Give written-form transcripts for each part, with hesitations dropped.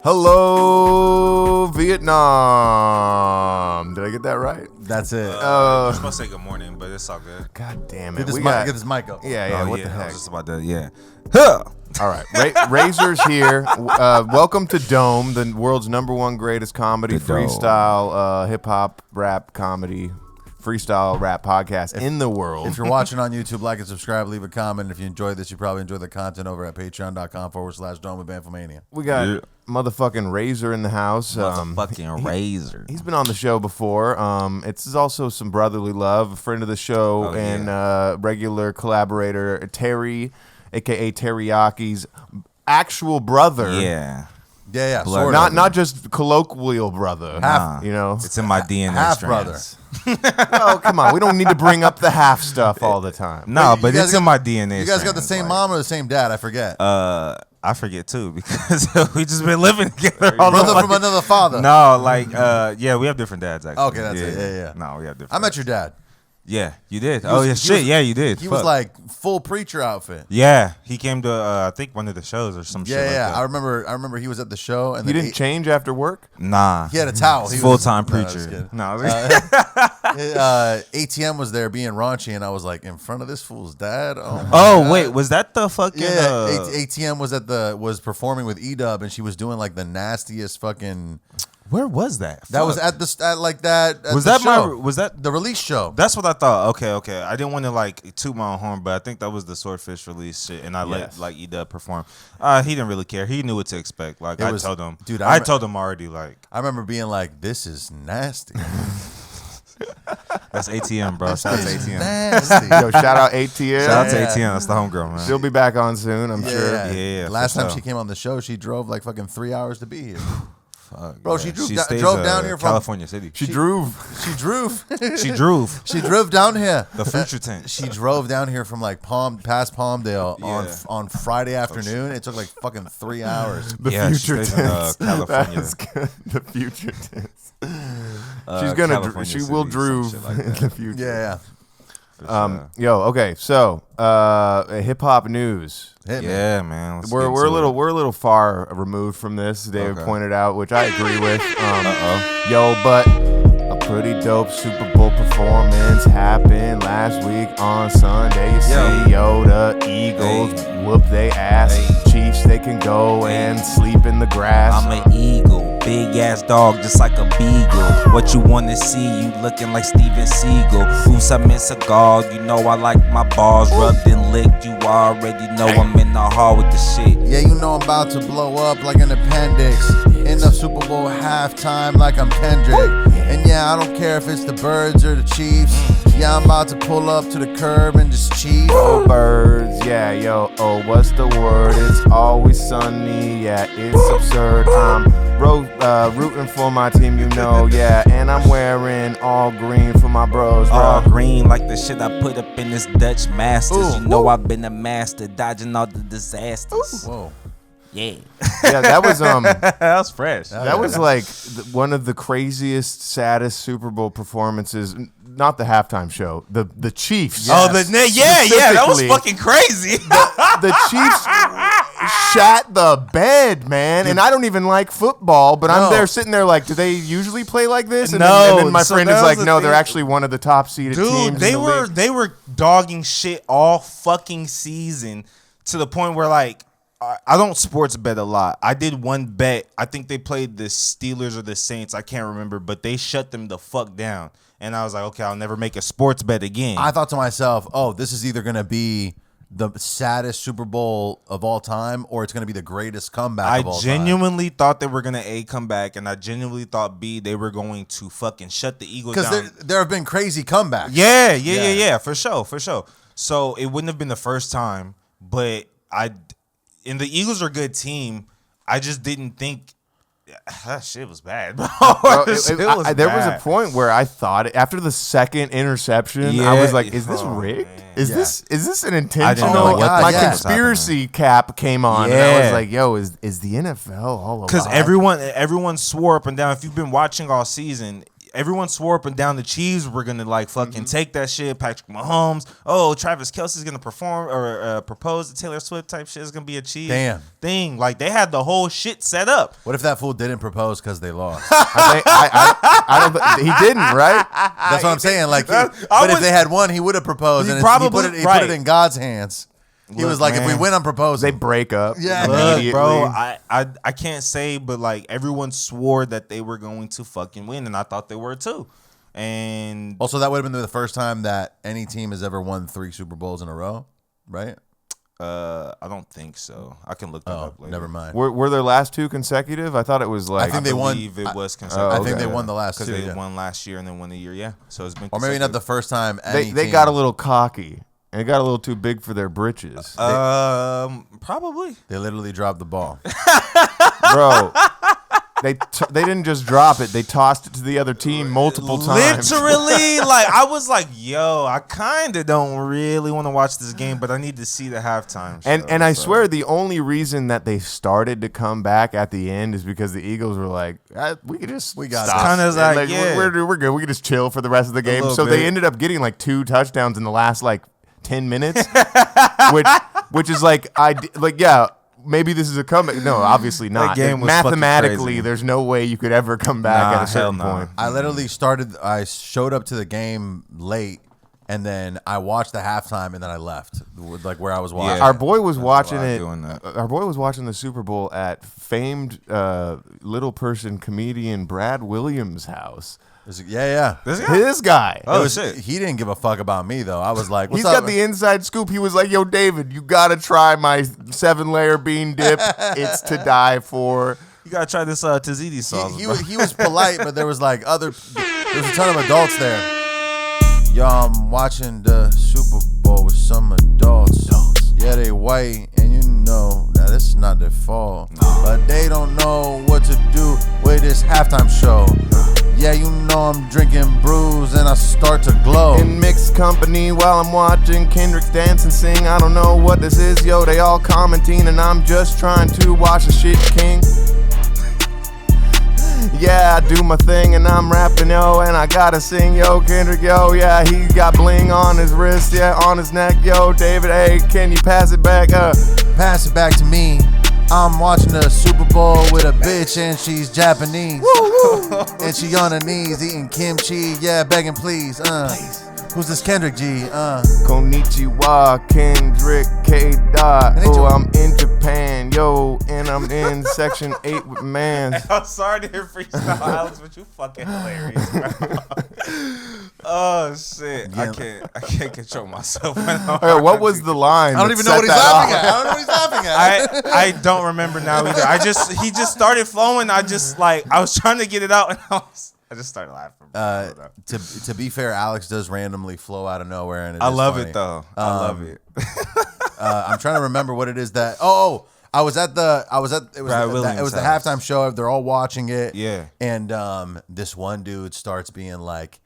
Hello, Vietnam. Did I get that right? That's it. You're supposed to say good morning, but it's all good. God damn it. Get this mic up. Yeah, what the I heck? was just about that, yeah. Huh. All right, Razr's here. Welcome to Dome, the world's #1 greatest comedy, The Dome. freestyle, hip-hop, rap, comedy, freestyle-rap podcast in the world. If you're watching on YouTube, like and subscribe, leave a comment. If you enjoyed this, you probably enjoy the content over at patreon.com/Dome of Bamfomania. We got motherfucking Razr in the house. Motherfucking Razr. He's been on the show before. It's also some brotherly love. A friend of the show and regular collaborator, Terry, a.k.a. Teriyaki's actual brother. Yeah. Yeah, Blood. sort of. Not just colloquial brother. Half, you know. It's in my DNA half strands. Oh, come on. We don't need to bring up the half stuff all the time. No, Wait, but you it's guys in my DNA You guys got the strands, same like, mom or the same dad? I forget. I forget too because we just been living together. all the Brother from fucking- another father. No, like, yeah, we have different dads actually. Okay, that's it. Yeah. No, we have different. I met your dad. Yeah, you did. was- Oh yeah, he shit. was- Yeah, you did. He was Fuck. like full preacher outfit. Yeah, he came to I think one of the shows or some shit. Yeah, like yeah. that. I remember he was at the show and You then didn't change after work? Nah, he had a towel. He was- full-time No, I was preacher. kidding. No, ATM was there being raunchy, and I was like, in front of this fool's dad. Oh, my oh God. wait, was that the fucking? Yeah, ATM was performing with E-Dub, and she was doing like the nastiest fucking. Where was that? That was Fuck. at the Was the that show. was that? The release show? That's what I thought. Okay. I didn't want to like toot my own horn, but I think that was the Swordfish release shit, and I Yes. let like E-Dub perform. He didn't really care. He knew what to expect. Like I told him, dude, I told him already. Like I remember being like, "This is nasty." that's ATM, bro. Shout out to ATM. Nasty. Yo, shout out ATM. Shout out to Yeah. ATM. That's the homegirl, man. She'll be back on soon, I'm sure. Yeah, for Last time sure. she came on the show, she drove like fucking 3 hours to be here. Fuck, Bro, yeah. she stays, drove down here from California City. She drove. She drove. She drove She drove down here. the future tent. She drove down here from like past Palmdale Yeah. on Friday afternoon. It took like fucking 3 hours. The Yeah, she future stays in, tense. California. That's good. The future tense. She's California she will City, some drove shit like in that. the future. Yeah, For sure. Yo, okay, so hip hop news. Hit me. Yeah, man. Let's We're get a into it. little far removed from this. David Okay. pointed out, which I agree with. Yo, but a pretty dope Super Bowl performance happened last week on Sunday. You see, yo, the Eagles whoop they ass. Chiefs, they can go and sleep in the grass. I'm an eagle, big ass dog, just like a beagle. What you wanna see? You looking like Steven Seagal. Who's a cigar? You know I like my balls rubbed and licked. You already know I'm in the hall with the shit. Yeah, you know I'm about to blow up like an appendix. In the Super Bowl halftime like I'm Kendricks. And yeah, I don't care if it's the Birds or the Chiefs. Yeah, I'm about to pull up to the curb and just cheat. Oh, birds, yeah, yo, oh, what's the word? It's always sunny, yeah, it's absurd. I'm rooting for my team, you know, yeah, and I'm wearing all green for my bros, bro. All green like the shit I put up in this Dutch Masters. Ooh, You know ooh. I've been a master, dodging all the disasters. Whoa. Yeah. Yeah, that was that was fresh. that was like one of the craziest, saddest Super Bowl performances. Not the halftime show, the Chiefs. Yeah. Oh, that was Specifically. fucking crazy. The Chiefs shat the bed, man. And I don't even like football, but I'm No. there sitting there like, do they usually play like this? And No, then my so friend that is was like, the no, they're thing. actually one of the top seeded teams. Dude, they in the were league. they were dogging shit all fucking season to the point where like I don't sports bet a lot. I did one bet. I think they played the Steelers or the Saints. I can't remember, but they shut them the fuck down. And I was like, okay, I'll never make a sports bet again. I thought to myself, oh, this is either going to be the saddest Super Bowl of all time or it's going to be the greatest comeback of all I time. genuinely thought they were gonna come back, and I genuinely thought they were going to fucking shut the Eagles down. Because there have been crazy comebacks. Yeah, for sure. So it wouldn't have been the first time, but and the Eagles are a good team. I just didn't think that shit was bad, bro. Bro, That there was a point where I thought after the second interception, I was like, "Is this rigged? Is this an intentional?" know what my the fuck was conspiracy cap came on, and I was Yeah. like, "Yo, is the NFL all Because alive?" everyone swore up and down. If you've been watching all season, everyone swore up and down the Chiefs were gonna like fucking take that shit. Patrick Mahomes. Oh, Travis Kelce's gonna perform or propose to Taylor Swift type shit is gonna be a Chiefs thing. Like they had the whole shit set up. What if that fool didn't propose because they lost? I don't. He didn't, right? That's what I'm saying. Like, if they had won, he would have proposed, and he put it in God's hands. He was like, man, if we win, I'm proposing. They break up. Yeah, look, bro. I can't say, but like everyone swore that they were going to fucking win, and I thought they were too. And also, that would have been the first time that any team has ever won 3 Super Bowls in a row, right? I don't think so. I can look that up later. Never mind. Were their last 2 consecutive? I thought it was like. I believe it was consecutive. I think they won the last 2 because they won last year and then won the year. Yeah, so it's been. Or maybe not the first time. They got a little cocky. And it got a little too big for their britches. Probably. They literally dropped the ball. Bro, they didn't just drop it. They tossed it to the other team multiple times. Literally, like, I was like, yo, I kind of don't really want to watch this game, but I need to see the halftime show. And I swear the only reason that they started to come back at the end is because the Eagles were like, we got stop. Kind of like, yeah. We're good. We can just chill for the rest of the game. So they ended up getting like 2 touchdowns in the last like 10 minutes, which is like maybe this is a comeback. No, obviously not. Game was mathematically, there's no way you could ever come back at a certain point. I literally I showed up to the game late, and then I watched the halftime, and then I left, like where I was watching. Yeah, our boy was watching it. Our boy was watching the Super Bowl at famed little person comedian Brad Williams' house. Yeah. His guy. Oh, shit. He didn't give a fuck about me, though. I was like, he's got the inside scoop. He was like, yo, David, you got to try my 7-layer bean dip. It's to die for. You got to try this tzatziki sauce. He was polite, but there was like there was a ton of adults there. Yo, I'm watching the Super Bowl with some adults. Yeah, they white, and you know, now this is not their fault. But they don't know what to do with this halftime show. Yeah, you know I'm drinking brews and I start to glow. In mixed company while I'm watching Kendricks dance and sing. I don't know what this is, yo, they all commenting and I'm just trying to watch the shit king. Yeah, I do my thing and I'm rapping, yo, and I gotta sing, yo, Kendrick, yo, yeah, he got bling on his wrist, yeah, on his neck, yo, David, hey, can you pass it back up? Pass it back to me. I'm watching the Super Bowl with a bitch and she's Japanese. And she on her knees eating kimchi, yeah, begging please, Who's this Kendrick G? Konnichiwa, Kendrick K. Dot. Oh, I'm in Japan, yo, and I'm in Section 8 with man. I'm sorry to hear freestyle, Alex, but you fucking hilarious, bro. Oh shit, yeah. I can't control myself. What was the line? I don't even know what he's laughing at. I don't know what he's laughing at. I don't remember now either. He just started flowing. I was trying to get it out, and I just started laughing. To be fair, Alex does randomly flow out of nowhere, and I love it though. I love it. I'm trying to remember what it is that. It was the halftime show. They're all watching it. Yeah. And this one dude starts being like,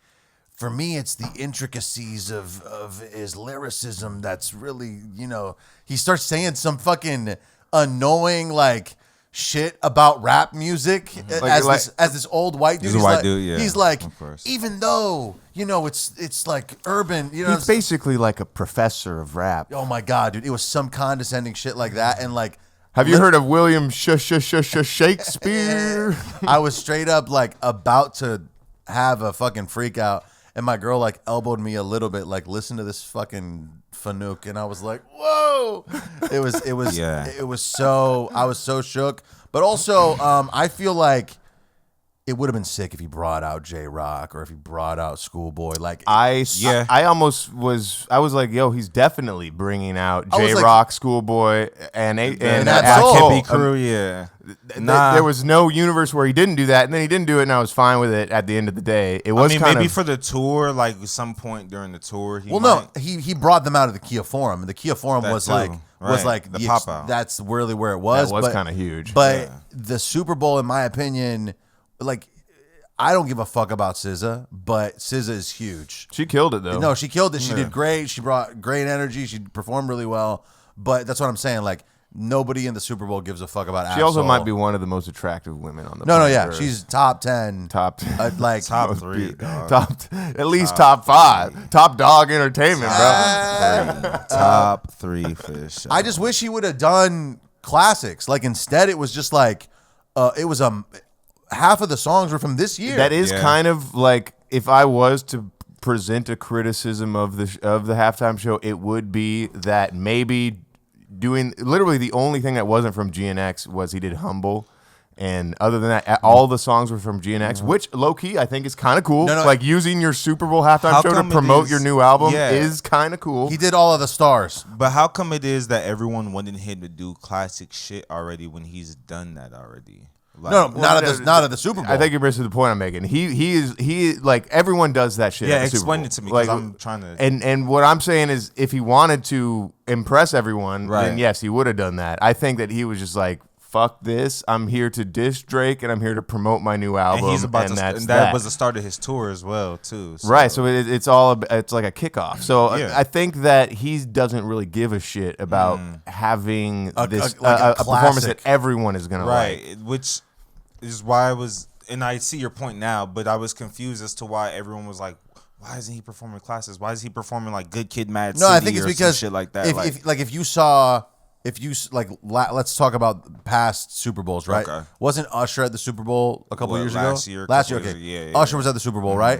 for me, it's the intricacies of his lyricism that's really, he starts saying some fucking annoying like shit about rap music as this old white dude. He's a white dude, yeah. He's like, even though it's like urban, he's basically like a professor of rap. Oh my god, dude, it was some condescending shit like that, and like, have you heard of William Shakespeare? I was straight up like about to have a fucking freak out, and my girl like elbowed me a little bit, like, listen to this fucking Fanuc, and I was like, whoa. It was so, I was so shook. But also, I feel like it would have been sick if he brought out J-Rock or if he brought out Schoolboy. Like, I was like, yo, he's definitely bringing out J-Rock, Schoolboy, and Hippie Crew, yeah. There was no universe where he didn't do that, and then he didn't do it, and I was fine with it at the end of the day. It was maybe for the tour, like some point during the tour. He brought them out of the Kia Forum, and the Kia Forum was like the pop out. That's really where it was. That was kind of huge. But the Super Bowl, in my opinion, like, I don't give a fuck about SZA, but SZA is huge. She killed it, though. No, she killed it. She did great. She brought great energy. She performed really well. But that's what I'm saying. Like, nobody in the Super Bowl gives a fuck about Absol. She also might be one of the most attractive women on the No, planet yeah, Earth. she's top 10. Like top 3, dog. At least top 5. Top dog entertainment, bro. Top 3 for sure. I just wish he would have done classics. Like instead, it was just like it was half of the songs were from this year. That is kind of like if I was to present a criticism of the halftime show, it would be that maybe doing literally the only thing that wasn't from GNX was he did Humble. And other than that, all the songs were from GNX, which low-key I think is kind of cool. Like using your Super Bowl halftime show to promote your new album is kind of cool. He did all of the stars. But how come it is that everyone wanted him to do classic shit already when he's done that already? Like, not at the Super Bowl. I think you're missing the point I'm making. He like everyone does that shit. Yeah, at the Super explain Bowl. it to me because I'm trying to. And what I'm saying is, if he wanted to impress everyone, then yes, he would have done that. I think that he was just like, fuck this. I'm here to diss Drake, and I'm here to promote my new album. And he's about to. And that was the start of his tour as well, too. So. Right. So it's like a kickoff. So I think that he doesn't really give a shit about having a performance that everyone is gonna like. Which is why I was, and I see your point now, but I was confused as to why everyone was like, why isn't he performing classes? Why is he performing like Good Kid, Mad City? No, I think it's because shit like that. Let's talk about past Super Bowls, right? Okay. Wasn't Usher at the Super Bowl a couple years ago? Last year, okay. Yeah, Usher was at the Super Bowl, right?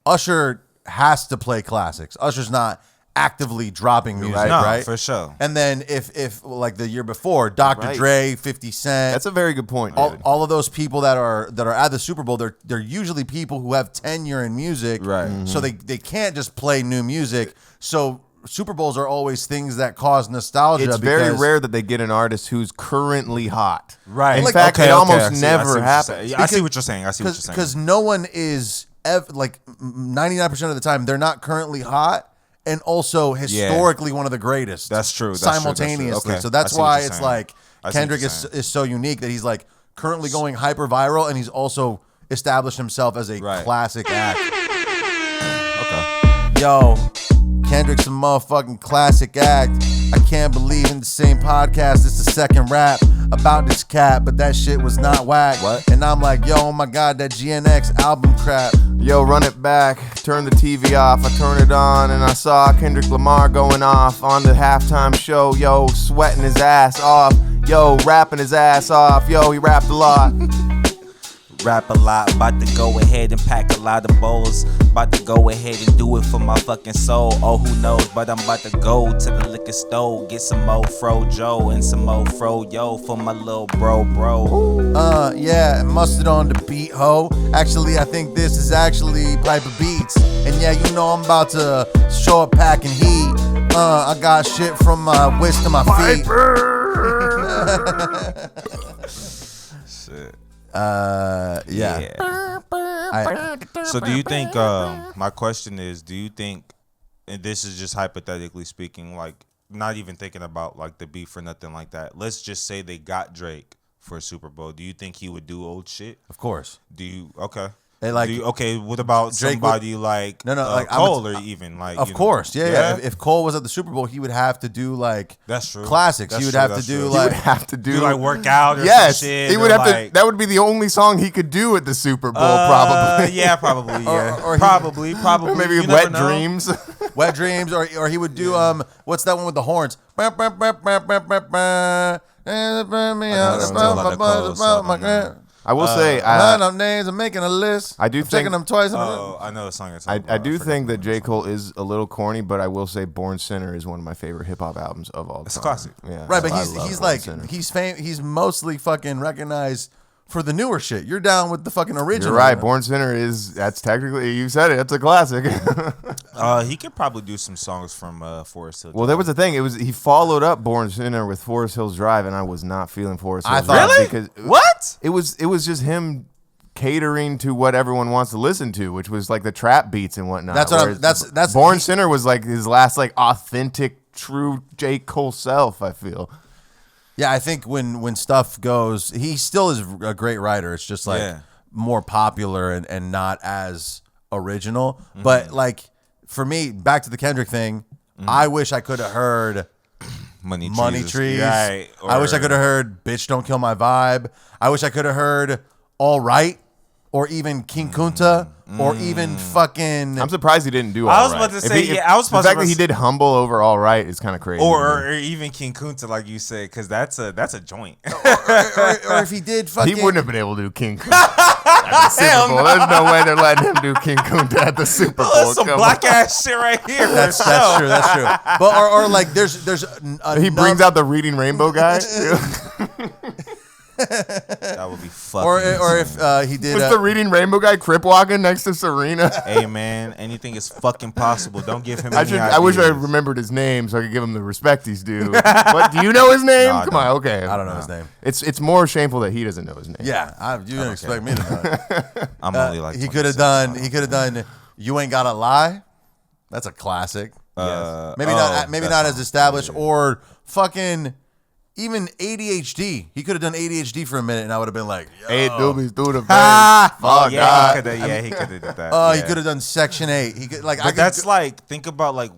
Usher has to play classics. Usher's not actively dropping music, right? For sure. And then if like the year before, Dr. Dre, 50 Cent. That's a very good point. All of those people that are at the Super Bowl, they're usually people who have tenure in music, right? So they can't just play new music. So Super Bowls are always things that cause nostalgia. It's very rare that they get an artist who's currently hot. Right. In fact, it almost never happens. I see what you're saying. Because no one is, like 99% of the time, they're not currently hot. And also historically one of the greatest. That's true. Simultaneously. That's true. Okay. So that's why it's like I Kendrick is so unique that he's like currently going hyper viral, and he's also established himself as a classic act. Okay. Yo, Kendrick's a motherfucking classic act. I can't believe in the same podcast. It's the second rap about this cat, but that shit was not whack. What? And I'm like, yo, oh my God, that GNX album crap. Yo, run it back, turn the TV off. I turned it on and I saw Kendrick Lamar going off on the halftime show. Yo, sweating his ass off. Yo, rapping his ass off. Yo, he rapped a lot. Rap a lot, about to go ahead and pack a lot of bowls. About to go ahead and do it for my fucking soul. Oh, who knows, but I'm about to go to the liquor store. Get some more Fro-Jo and some more Fro-Yo for my little bro. Yeah, and mustard on the beat, ho. Actually, I think this is actually Piper Beats. And yeah, you know I'm about to show up packing heat. I got shit from my waist to my feet. Shit. Yeah. So do you think, my question is, do you think, and this is just hypothetically speaking, like not even thinking about like the beef or nothing like that. Let's just say they got Drake for a Super Bowl. Do you think he would do old shit? Of course. Do you, okay. Like, okay, what about Drake somebody like like Cole or even like of course, yeah. If Cole was at the Super Bowl, he would have to do like that's true classics. That's he would true, have to do like he would have to do like workout or yes, some shit. He would have like, to. That would be the only song he could do at the Super Bowl, probably. Yeah, probably. Yeah, or probably. Or maybe Wet Dreams. Wet Dreams, or he would do what's that one with the horns? I will say, I'm names. I'm making a list. I do I'm checking them twice. I know the song. I do think that J. Cole is a little corny, but I will say, Born Sinner is one of my favorite hip hop albums of all time. It's a classic. Yeah, right, but I he's love like Born Sinner. he's mostly fucking recognized for the newer shit. You're down with the fucking original. You're right. Born Sinner that's technically, you said it. That's a classic. He could probably do some songs from Forest Hill Drive. Well, that was the thing. He followed up Born Sinner with Forest Hills Drive, and I was not feeling Forest Hills Drive. Really? Because What? It was just him catering to what everyone wants to listen to, which was like the trap beats and whatnot. That's Born Sinner was like his last like authentic, true J. Cole self, I feel. Yeah, I think when stuff goes, he still is a great writer. It's just like more popular and not as original. Mm-hmm. But like for me, back to the Kendrick thing, I wish I could have heard Money Trees. Right. I wish I could have heard "Bitch Don't Kill My Vibe." I wish I could have heard "All Right," or even King Kunta, or even fucking. I'm surprised he didn't do all I was right. about to say, I was the fact that he did Humble over All Right is kind of crazy. Or even King Kunta, like you said, because that's a joint. or if he did fucking. He wouldn't have been able to do King Kunta at the Super Bowl. There's no way they're letting him do King Kunta at the Super Bowl. That's some black ass shit right here. That's true. That's true. But or like there's he brings out the Reading Rainbow guy. That would be fucking. Or if he did. Was the Reading Rainbow guy crip walking next to Serena? Hey man, anything is fucking possible. Don't give him. I wish I remembered his name so I could give him the respect he's due. What, do you know his name? No, Come on, okay. I don't know his name. It's more shameful that he doesn't know his name. Yeah, you didn't expect me to know it. I'm only like. He could have done. You Ain't Gotta Lie. That's a classic. Maybe not as established, or fucking. Even ADHD. He could have done ADHD for a minute, and I would have been like, yo. 8 doobies through the face. Oh yeah, he could have did that. He could have done Section 8. He could like. But that's like, think about like,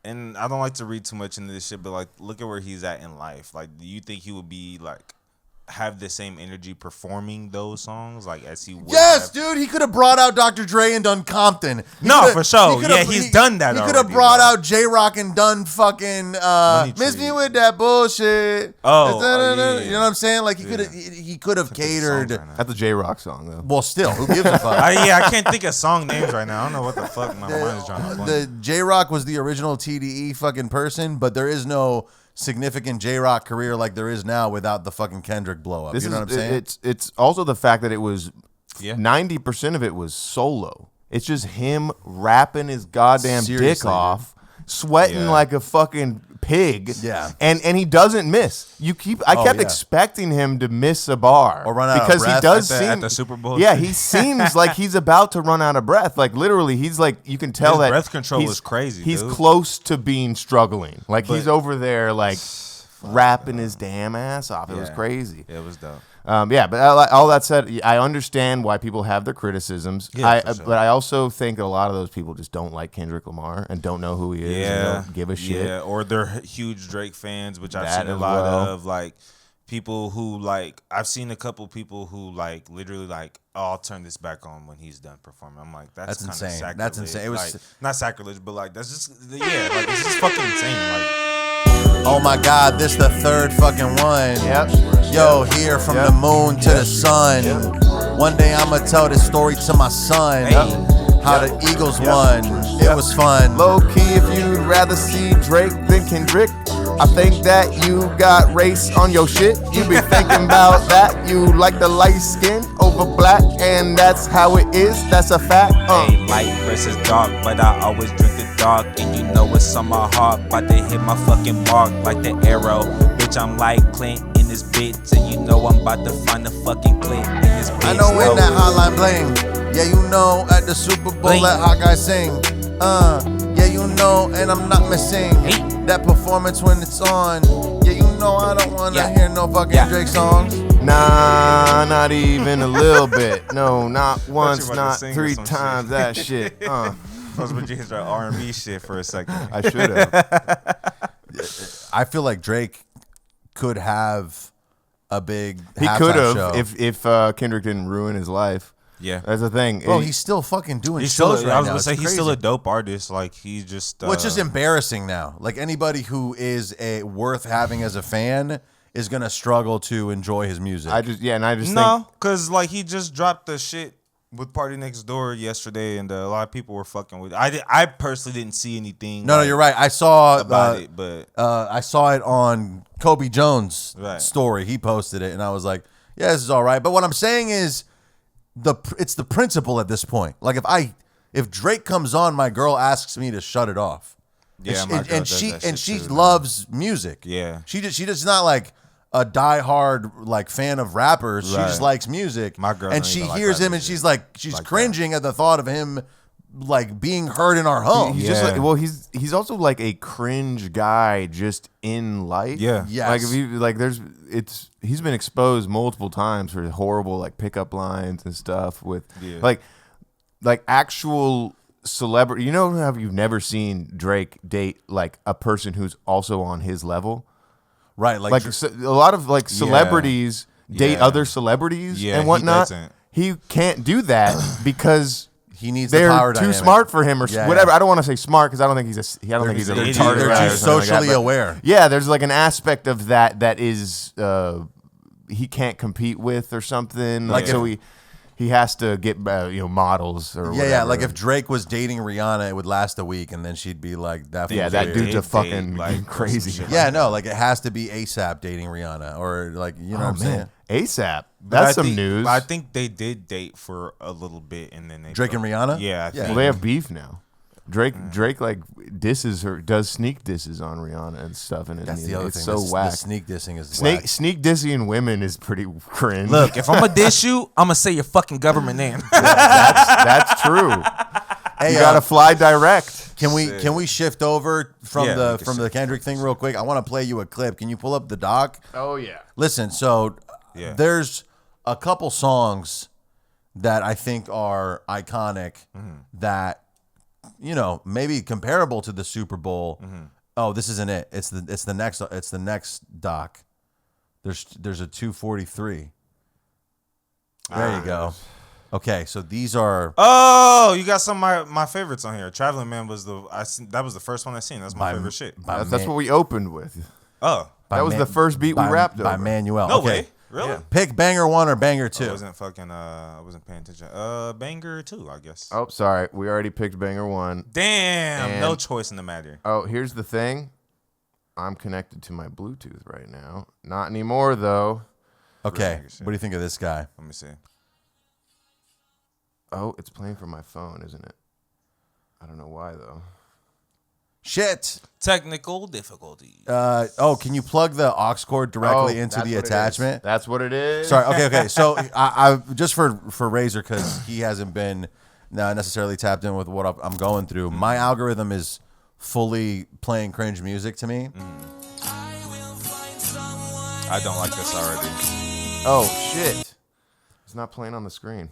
and I don't like to read too much into this shit, but like, look at where he's at in life. Like, do you think he would be like, have the same energy performing those songs like as he would? Yes, dude. He could have brought out Dr. Dre and done Compton. For sure. Yeah, he's done that. He could have brought out J-Rock and done fucking Miss Me With That Bullshit. Yeah. You know what I'm saying? Like he could have catered. That's a J-Rock song though. Well, still, who gives a fuck? I can't think of song names right now. I don't know what the fuck my mind is trying to play. The J-Rock was the original TDE fucking person, but there is no significant J-Rock career like there is now without the fucking Kendrick blow up. You know what I'm saying? It's also the fact that it was 90% of it was solo. It's just him rapping his goddamn dick off, sweating like a fucking pig. Yeah. And he doesn't miss. I kept expecting him to miss a bar or run out because of breath he does at the Super Bowl. Yeah, he seems like he's about to run out of breath. Like literally, he's like, you can tell his that breath control is crazy. He's dude. close to being struggling. Like he's over there like rapping his damn ass off. It was crazy. It was dope. But all that said, I understand why people have their criticisms. But I also think a lot of those people just don't like Kendrick Lamar and don't know who he is and don't give a shit. Yeah, or they're huge Drake fans, which I've seen a lot of. Like people who like, I've seen a couple people who like literally like, oh, I'll turn this back on when he's done performing. I'm like, that's kind of insane. sacrilege. That's insane. It was like, not sacrilege, but like that's just like it's just fucking insane. Like. Oh my God, this the third fucking one. Yep. Yo, here from the moon to the sun. One day I'ma tell this story to my son. How the Eagles won. It was fun. Low key, if you'd rather see Drake than Kendrick, I think that you got race on your shit. You be thinking about that. You like the light skin over black, and that's how it is. That's a fact. Hey, light versus dark, but I always drink the dark, and you know it's on my heart. About to hit my fucking mark like the arrow. Bitch, I'm like Clint in this bitch, and you know I'm about to find the fucking Clint in this bitch. I know when that hotline bling. Yeah, you know at the Super Bowl Bling. that hot guy sing. Yeah, you know, and I'm not missing that performance when it's on. Yeah, you know I don't wanna hear no fucking Drake songs. Nah, not even a little bit. No, not once, not 3 times. That shit. I was with you his R&B shit for a second. I should have. I feel like Drake could have a big. He could show. have if Kendrick didn't ruin his life. Yeah, that's the thing. Bro, he's still fucking doing he's shows still, right I was now. gonna say he's still a dope artist. Like he's just. Well, it's just embarrassing now. Like anybody who is worth having as a fan is gonna struggle to enjoy his music. I just no, because like he just dropped the shit with Party Next Door yesterday, and a lot of people were fucking with it. I personally didn't see anything. No, you're right. I saw about it, but I saw it on Kobe Jones' story. He posted it, and I was like, "Yeah, this is all right." But what I'm saying is, it's the principle at this point. Like if Drake comes on, my girl asks me to shut it off. Yeah, and she loves music. Yeah, she just not like a diehard like fan of rappers. She just likes music. My girl, and she hears him, and she's cringing at the thought of him like being heard in our home. He's just like, well, he's also like a cringe guy just in life. Yeah, yes. Like he's been exposed multiple times for horrible like pickup lines and stuff with like actual celebrity. You know how you've never seen Drake date like a person who's also on his level, Right? like a lot of like celebrities date other celebrities and whatnot. He can't do that because he needs they're the power too dynamic. smart for him or whatever. I don't want to say smart because I don't think he's a retarded. They're too socially aware. Yeah, there's like an aspect of that is he can't compete with or something. Like so he has to get models or whatever. Yeah. Like if Drake was dating Rihanna, it would last a week, and then she'd be like, "That that dude's a fucking crazy." Yeah, no, like it has to be ASAP dating Rihanna, or like what I'm saying. ASAP. That's some news. I think they did date for a little bit, and then Drake and Rihanna. Yeah, Well, they have beef now. Drake like disses her, does sneak disses on Rihanna and stuff, and That's the other it's thing. so whack. The sneak dissing is whack. Sneak dissing women is pretty cringe. Look, if I'm gonna diss you, I'm gonna say your fucking government name. that's true. Hey, you gotta fly direct. Can we shift over from the Kendrick thing real quick? I want to play you a clip. Can you pull up the doc? Oh yeah. Listen, so there's a couple songs that I think are iconic that maybe comparable to the Super Bowl. Oh, this isn't it. It's the next doc. There's a 243. There you go. Okay, so these are. Oh, you got some of my favorites on here. Traveling Man was that was the first one I seen. That's my favorite shit. That's what we opened with. Oh, that was the first beat we rapped over. By Manuel. No okay. way. Really? Yeah. Pick banger 1 or banger 2. I wasn't paying attention. Banger 2, I guess. Oh, sorry. We already picked banger 1. Damn, no choice in the matter. Oh, here's the thing. I'm connected to my Bluetooth right now. Not anymore, though. Okay. What do you think of this guy? Let me see. Oh, it's playing from my phone, isn't it? I don't know why, though. Shit. Technical difficulty. Can you plug the aux cord directly into the attachment? That's what it is. Sorry. Okay. So I just for Razr, because he hasn't been necessarily tapped in with what I'm going through. My algorithm is fully playing cringe music to me. I don't like this already. Oh shit! It's not playing on the screen.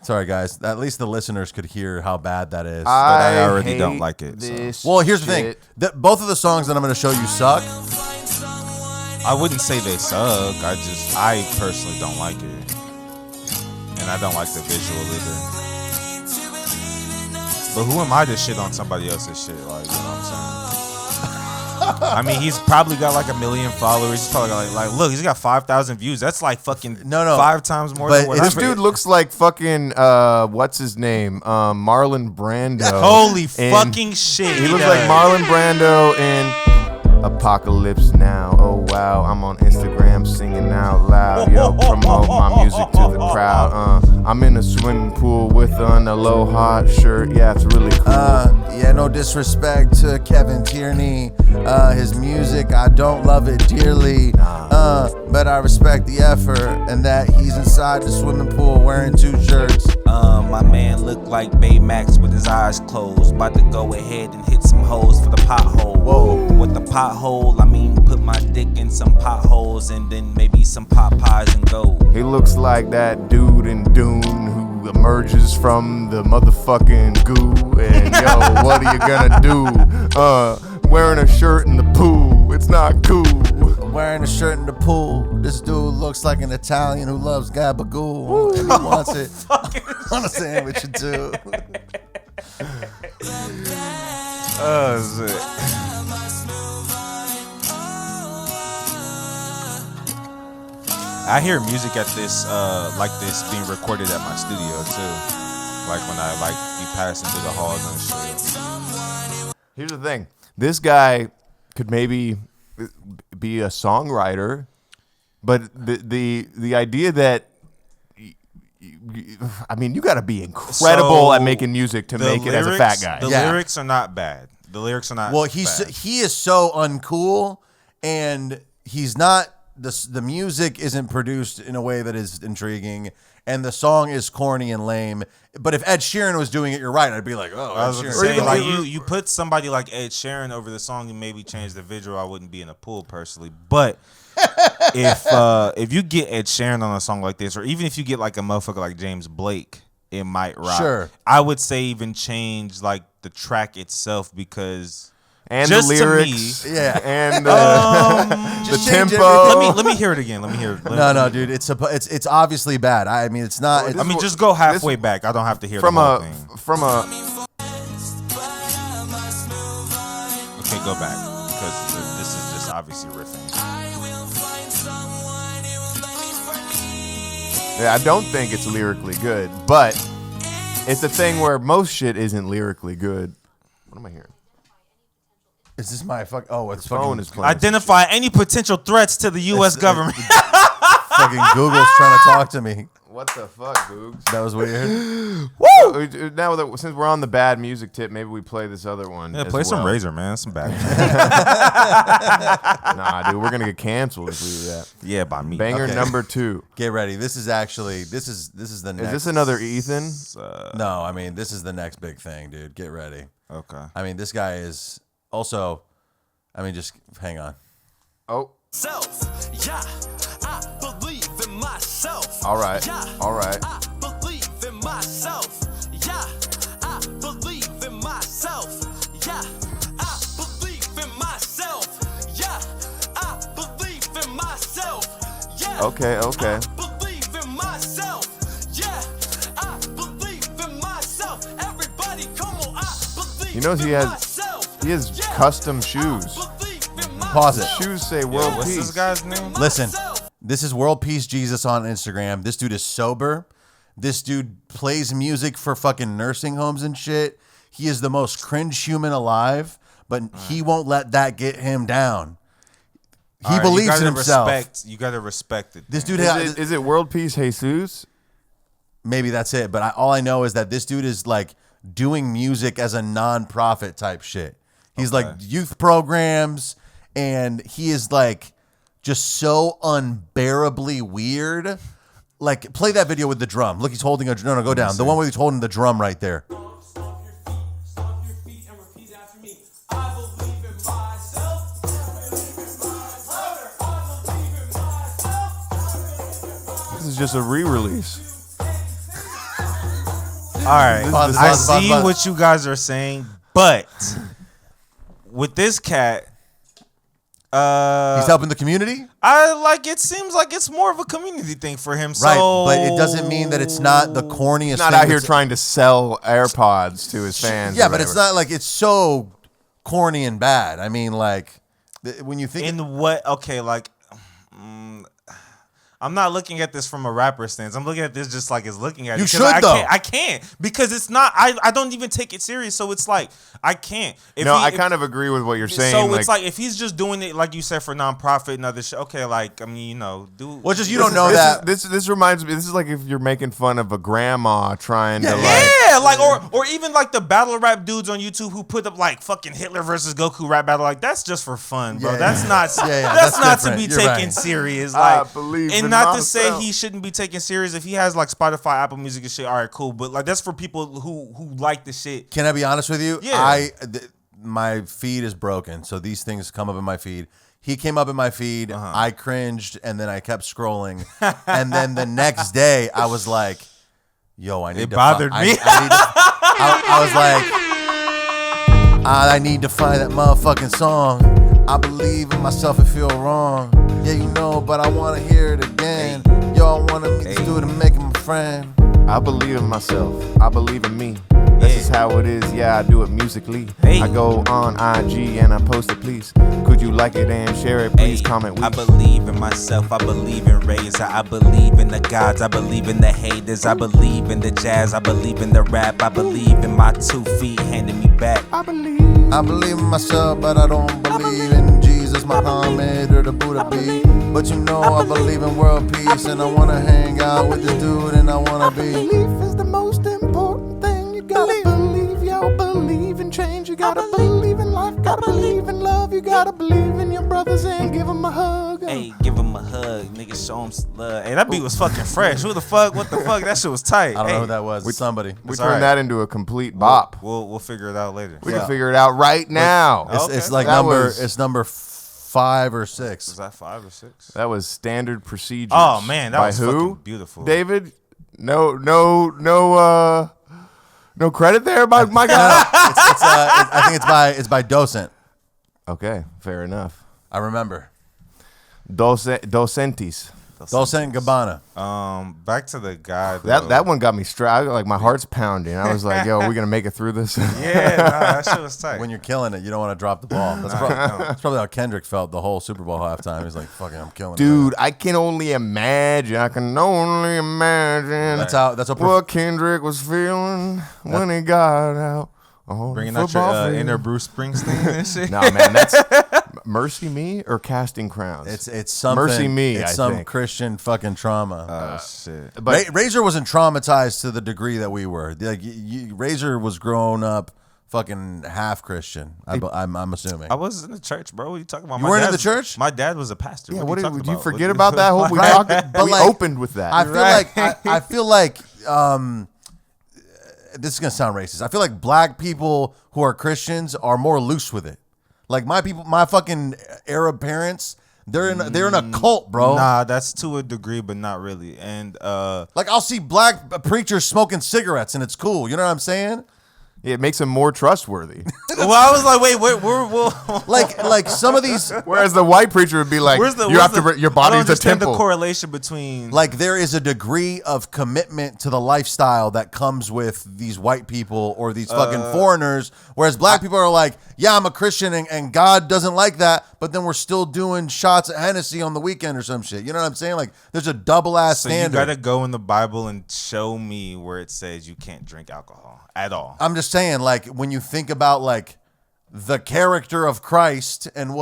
Sorry, guys. At least the listeners could hear how bad that is. I already don't like it. Well, here's the thing. Both of the songs that I'm going to show you suck. I wouldn't say they suck. I personally don't like it. And I don't like the visual either. But who am I to shit on somebody else's shit? Like, you know what I'm saying? I mean, he's probably got like 1 million followers. He's probably got like look, he's got 5,000 views. That's like fucking 5 times more than what this dude looks like fucking what's his name? Marlon Brando. Holy fucking shit. He looks like Marlon Brando in Apocalypse Now. Oh wow, I'm on Instagram singing out loud. Yo, promote my music to the crowd. I'm in a swimming pool with an Aloha shirt. Yeah, it's really cool. Yeah, no disrespect to Kevin Tierney. His music, I don't love it dearly. But I respect the effort and that he's inside the swimming pool wearing 2 shirts. My man looked like Baymax with his eyes closed. About to go ahead and hit some holes for the pothole. Whoa. With the pothole, I mean put my dick in some potholes and then maybe some pot pies and go. He looks like that dude in Dune who emerges from the motherfucking goo. And yo, what are you gonna do? Wearing a shirt in the pool. It's not cool. Wearing a shirt in the pool. This dude looks like an Italian who loves gabagool. And he wants it on a sandwich or 2. Oh, shit. I hear music at this, like this being recorded at my studio too. Like when I be passing through the halls and shit. Here's the thing. This guy could maybe be a songwriter, but the idea that I mean, you got to be incredible at making music to make it as a fat guy. The lyrics are not bad. The lyrics are not. Well, bad. he is so uncool, and he's not. The music isn't produced in a way that is intriguing, and the song is corny and lame. But if Ed Sheeran was doing it, you're right. I'd be like, oh, I was Ed Sheeran. saying, like you put somebody like Ed Sheeran over the song and maybe change the visual. I wouldn't be in a pool personally, but if you get Ed Sheeran on a song like this, or even if you get like a motherfucker like James Blake, it might rock. Sure. I would say even change like the track itself because And just the to lyrics, me, Yeah. and the Just change tempo. everything. let me hear it again. No, dude. It's obviously bad. I mean, it's not. Well, I mean, just go halfway back. I don't have to hear from the whole a thing. from a. Okay, go back because this is just obviously riffing. Yeah, I don't think it's lyrically good, but it's a thing where most shit isn't lyrically good. What am I hearing? Is this my fuck? Oh, it's Phone fucking. is playing. Identify any potential threats to the U.S. government. Fucking Google's trying to talk to me. What the fuck, Boogs? That was weird. Woo! Now that since we're on the bad music tip, maybe we play this other one. Yeah, as play some well. Razr, man. Some bad. Nah, dude, we're gonna get canceled if we do that. Yeah, by me. Banger Okay. number 2. Get ready. This is the next. Is this another Ethan? No, I mean this is the next big thing, dude. Get ready. Okay. I mean this guy is also. I mean, just hang on. Oh, Yeah, I believe in myself. all right, all right. I believe in myself. Yeah, I believe in myself. Yeah, I believe in myself. Yeah, I believe in myself. Yeah. Okay. I believe in myself. Yeah, I believe in myself. Everybody, come on, I believe. You know he in has myself. he has Yeah, custom I shoes. believe in Pause it. myself. Shoes say world What's peace. this guy's name? Listen, this is World Peace Jesus on Instagram. This dude is sober. This dude plays music for fucking nursing homes and shit. He is the most cringe human alive, but he won't let that get him down. He All right, believes you gotta in himself. You gotta respect it. This dude Is it world peace Jesus? maybe that's it, but all I know is that this dude is like doing music as a non-profit type shit. He's like youth programs, and he is like just so unbearably weird. Like, play that video with the drum. Look, he's holding a no. Go down. The one where he's holding the drum right there. This is just a re-release. All right, Pause, I pause, pause, see pause. what you guys are saying, but with this cat, He's helping the community, it seems like it's more of a community thing for him. right? So, But it doesn't mean that it's not the corniest. He's not thing out here that's- trying to sell AirPods to his fans. Yeah, or but it's whatever. not like it's so corny and bad. I mean, like when you think in what? Okay, like. I'm not looking at this from a rapper stance. I'm looking at this just like it's looking at it. You 'Cause should, though. I can't because it's not. I don't even take it serious. So it's like I can't. I kind of agree with what you're saying. So it's like if he's just doing it like you said for nonprofit and other shit. Okay, like I mean, do. well, just you don't know that. This reminds me. This is like if you're making fun of a grandma trying to like. Yeah, like or even like the battle rap dudes on YouTube who put up like fucking Hitler versus Goku rap battle. Like that's just for fun, bro. Yeah, that's yeah. not. Yeah, that's that's not to different. be You're taken right. serious. I Like, believe and in not to say myself. he shouldn't be taken serious if he has like Spotify, Apple Music and shit. All right, cool. But like that's for people who like the shit. Can I be honest with you? Yeah. My feed is broken, so these things come up in my feed. He came up in my feed. I cringed, and then I kept scrolling, and then the next day I was like, "Yo, I need." It to bothered me. I was like, I need to find that motherfucking song. I believe in myself and feel wrong. Yeah, you know, but I want to hear it again. Yo, I want to meet this dude and make him a friend. I believe in myself. I believe in me. This is how it is. Yeah, I do it musically. Hey. I go on IG and I post it. Please, could you like it and share it? Please comment. I believe in myself. I believe in Razr. I believe in the gods. I believe in the haters. I believe in the jazz. I believe in the rap. I believe in my 2 feet handing me back. I believe in myself, but I don't believe in Jesus, Muhammad, or the Buddha beat. But you know I believe in world peace, and I wanna hang out with this dude, and I wanna be. Belief is the most important thing. You gotta believe, yo, believe in change. You gotta believe in life, gotta believe in love. You gotta believe in your brothers and give them a hug. Hey, give him a hug, nigga. Show him some love. Hey, that beat was fucking fresh. Who the fuck? What the fuck? That shit was tight. I don't know who that was. Somebody. We It's turned alright. that into a complete bop. We'll figure it out later. We can figure it out right now. It's like That number. was- It's number 5 or 6. Was that 5 or 6? That was standard procedures. Oh man, that By was who? fucking beautiful. David, No credit there, my guy. I think it's by Docent. Okay, fair enough. I remember. Docentes. Docent Gabbana. Back to the guy. Though. That one got me straight. Like my heart's pounding. I was like, "Yo, are we gonna make it through this?" Yeah, that shit was tight. When you're killing it, you don't want to drop the ball. That's probably how Kendrick felt the whole Super Bowl halftime. He's like, "Fucking, I'm killing it." Dude, I can only imagine. That's how what Kendrick was feeling when he got out. Bringing out your inner Bruce Springsteen and shit. Nah, man, that's Mercy Me or Casting Crowns. It's something. Mercy Me. It's I think. Christian fucking trauma. Oh shit! But Razr wasn't traumatized to the degree that we were. Like Razr was grown up, fucking half Christian. I'm assuming. I was in the church, bro. What are you talking about? You weren't in the church? My dad was a pastor. yeah, what are you talking did you about? forget about that whole? We opened with that. I feel like this is gonna sound racist. I feel like black people who are Christians are more loose with it. Like my fucking Arab parents, they're in a cult, bro. Nah, that's to a degree, but not really. And like I'll see black preachers smoking cigarettes and it's cool. You know what I'm saying? It makes them more trustworthy. well, I was like, wait, we're like some of these. Whereas the white preacher would be like, your body's a temple. The correlation between like there is a degree of commitment to the lifestyle that comes with these white people or these fucking foreigners. Whereas black people are like, yeah, I'm a Christian and God doesn't like that, but then we're still doing shots at Hennessy on the weekend or some shit. You know what I'm saying? Like there's a double ass standard. You gotta go in the Bible and show me where it says you can't drink alcohol at all. I'm just saying, like, when you think about like the character of Christ and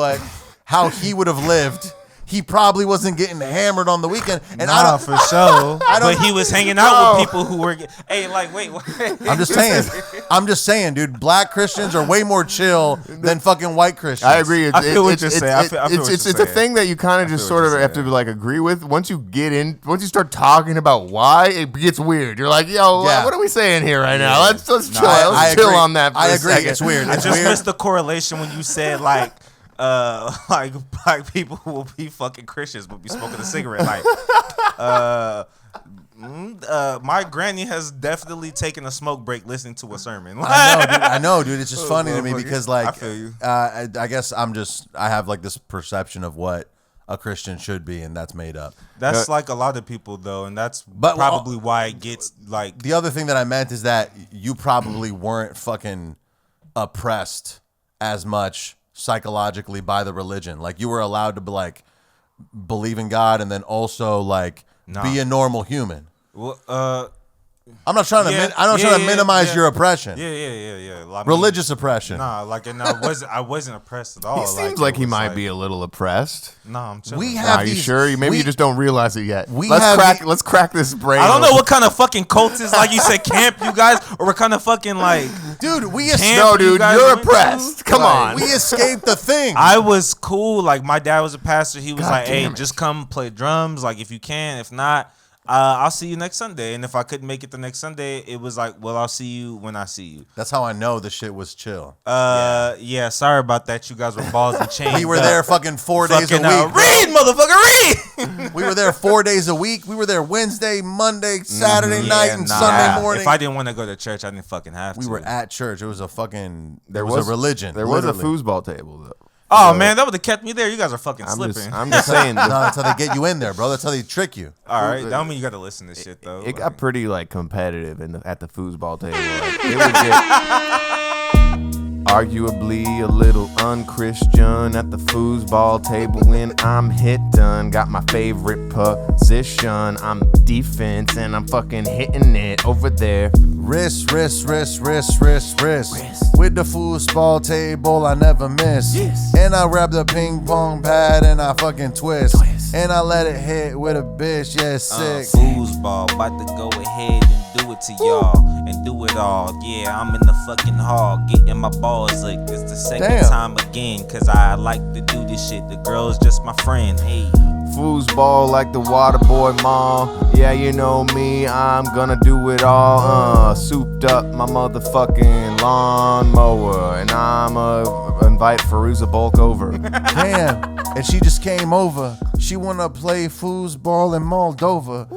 how he would have lived, he probably wasn't getting hammered on the weekend. And for sure. But he was hanging out with people who were. Hey, like, wait. I'm just saying, dude. Black Christians are way more chill than fucking white Christians. I agree. I feel what you're saying. It's a thing that you kind of just sort of have to like agree with. Once you start talking about why, it gets weird. You're like, yo, what are we saying here right now? Let's chill. Let's chill on that. I agree. It's weird. I just missed the correlation when you said like black people will be fucking Christians but be smoking a cigarette. Like, my granny has definitely taken a smoke break listening to a sermon. I know, dude. It's just funny to me because, like, I feel you. I guess I have like this perception of what a Christian should be, and that's made up. That's like a lot of people though, and that's probably why it gets like. The other thing that I meant is that you probably weren't fucking oppressed as much psychologically by the religion. Like you were allowed to be like believe in God and then also like be a normal human. Well, I'm not trying to minimize your oppression. Yeah. Religious oppression. Nah, like, and I wasn't oppressed at all. He seems like he might be a little oppressed. Nah, I'm chilling. We have Are you sure? Maybe you just don't realize it yet. Let's crack this brain. I don't know what kind of fucking cult is, like you said, camp, you guys, or what kind of fucking like. Dude, you're oppressed. Come on. We escaped the thing. I was cool. Like my dad was a pastor. He was like, "Hey, just come play drums. Like if you can. If not, I'll see you next Sunday." And if I couldn't make it the next Sunday, it was like, well, I'll see you when I see you. That's how I know the shit was chill. Yeah. Sorry about that. You guys were balls and chains. We were there fucking 4 days a week. Read, motherfucker, read. We were there 4 days a week. We were there Wednesday, Monday, Saturday night, and Sunday morning. If I didn't want to go to church, I didn't fucking have to. We were at church. It was a fucking. There was a religion. There was a foosball table though. Oh man, that would have kept me there. You guys are fucking slipping. I'm just saying. No, that's how they get you in there, bro. That's how they trick you. All right, that don't mean you got to listen to shit though. It got pretty like competitive at the foosball table. Like, it would get arguably a little unchristian at the foosball table when I'm hit done. Got my favorite position. I'm defense and I'm fucking hitting it over there. Wrist. With the foosball table, I never miss. Yes. And I grab the ping pong pad and I fucking twist. And I let it hit with a bitch, sick. Foosball, about to go ahead and do it to y'all and do it all. Yeah, I'm in the fucking hall getting my balls licked. It's the second time again, cause I like to do this shit. The girl's just my friend, hey. Foosball like the Waterboy Mall. Yeah, you know me, I'm gonna do it all. Souped up my motherfucking lawnmower, and I'ma invite Firuza Bulk over. Damn, and she just came over. She wanna play foosball in Moldova.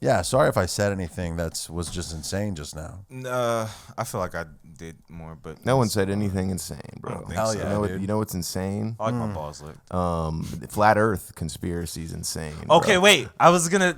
Yeah, sorry if I said anything that was just insane just now. I feel like I did more, but No one said anything insane, bro. think Hell so. yeah, You know what's insane? I like my balls licked. The flat Earth conspiracy is insane. Okay, bro. wait. I was gonna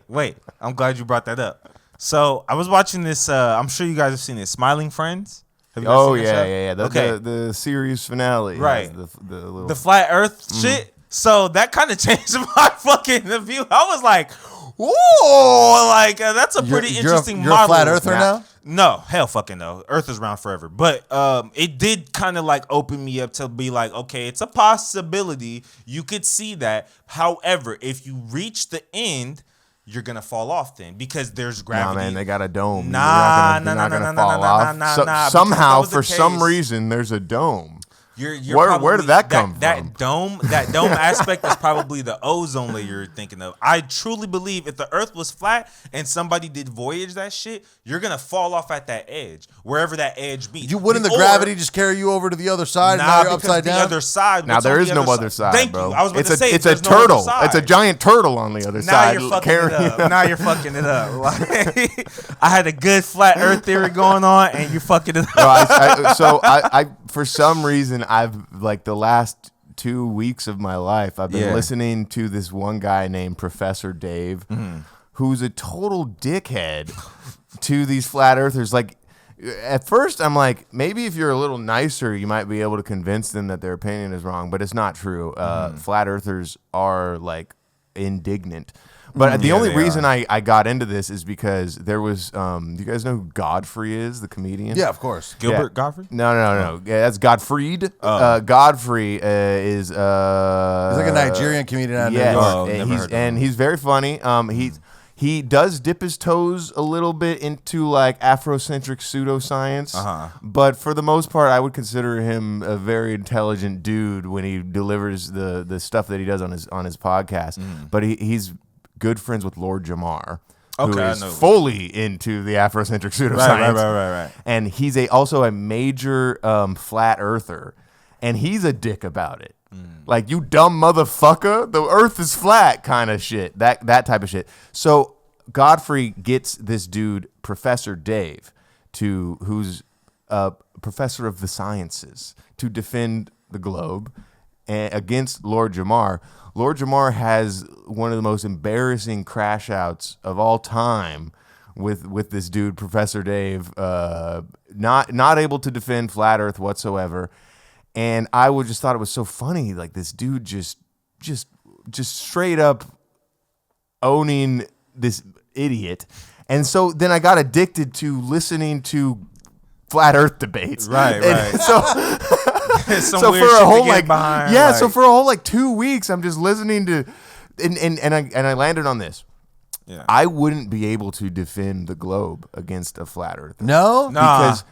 wait. I'm glad you brought that up. So I was watching this. I'm sure you guys have seen it. Smiling Friends. Have you guys Oh seen that yeah, show? yeah. The series finale, has Right. The little The flat Earth shit. So that kind of changed my fucking view. I was like, "Whoa!" Like that's a pretty interesting You're model. a flat earther now? No, hell fucking no. Earth is round forever. But it did kind of like open me up to be like, okay, it's a possibility. You could see that. However, if you reach the end, you're gonna fall off then because there's gravity. Nah, man, they got a dome. Nah, You're not gonna fall off. because Somehow, that was the for some case. reason, there's a dome. You're Where probably, did that come from? That dome aspect is probably the ozone layer you're thinking of. I truly believe if the Earth was flat and somebody did voyage that shit, you're gonna fall off at that edge, wherever that edge meets. Wouldn't the Or- gravity just carry you over to the other side and now you're because upside the down? other side. Now what's there on is the no other side, Thank bro. you. I was about to say it's a there's no other turtle. side. It's a giant turtle on the other Now side. you're fucking carrying it up. Now you're fucking it up. Like, I had a good flat Earth theory going on, and you're fucking it up. No, I for some reason I've like the last 2 weeks of my life I've been listening to this one guy named Professor Dave, who's a total dickhead to these flat earthers. Like at first I'm like, maybe if you're a little nicer you might be able to convince them that their opinion is wrong, but it's not true. Flat earthers are like indignant. But the only reason I got into this is because there was, do you guys know who Godfrey is, the comedian? Yeah, of course. Gilbert Godfrey? No. Yeah, that's Godfried. Godfrey is... He's like a Nigerian comedian out of New yes, York. Oh, never heard of him. he's very funny. He does dip his toes a little bit into like Afrocentric pseudoscience, but for the most part, I would consider him a very intelligent dude when he delivers the stuff that he does on his podcast. But he's good friends with Lord Jamar, who Okay, I is know. fully into the Afrocentric pseudoscience. Right. And he's also a major flat earther, and he's a dick about it. Like, you dumb motherfucker, the earth is flat kind of shit, that type of shit. So Godfrey gets this dude, Professor Dave, who's a professor of the sciences, to defend the globe against Lord Jamar. Lord Jamar has one of the most embarrassing crash outs of all time with this dude, Professor Dave, not able to defend flat Earth whatsoever. And I just thought it was so funny, like this dude just straight up owning this idiot. And so then I got addicted to listening to flat Earth debates. Right. So Some for weird a shit whole to get behind, so for a whole 2 weeks, I'm just listening to, and I landed on this. Yeah. I wouldn't be able to defend the globe against a flat earther. No?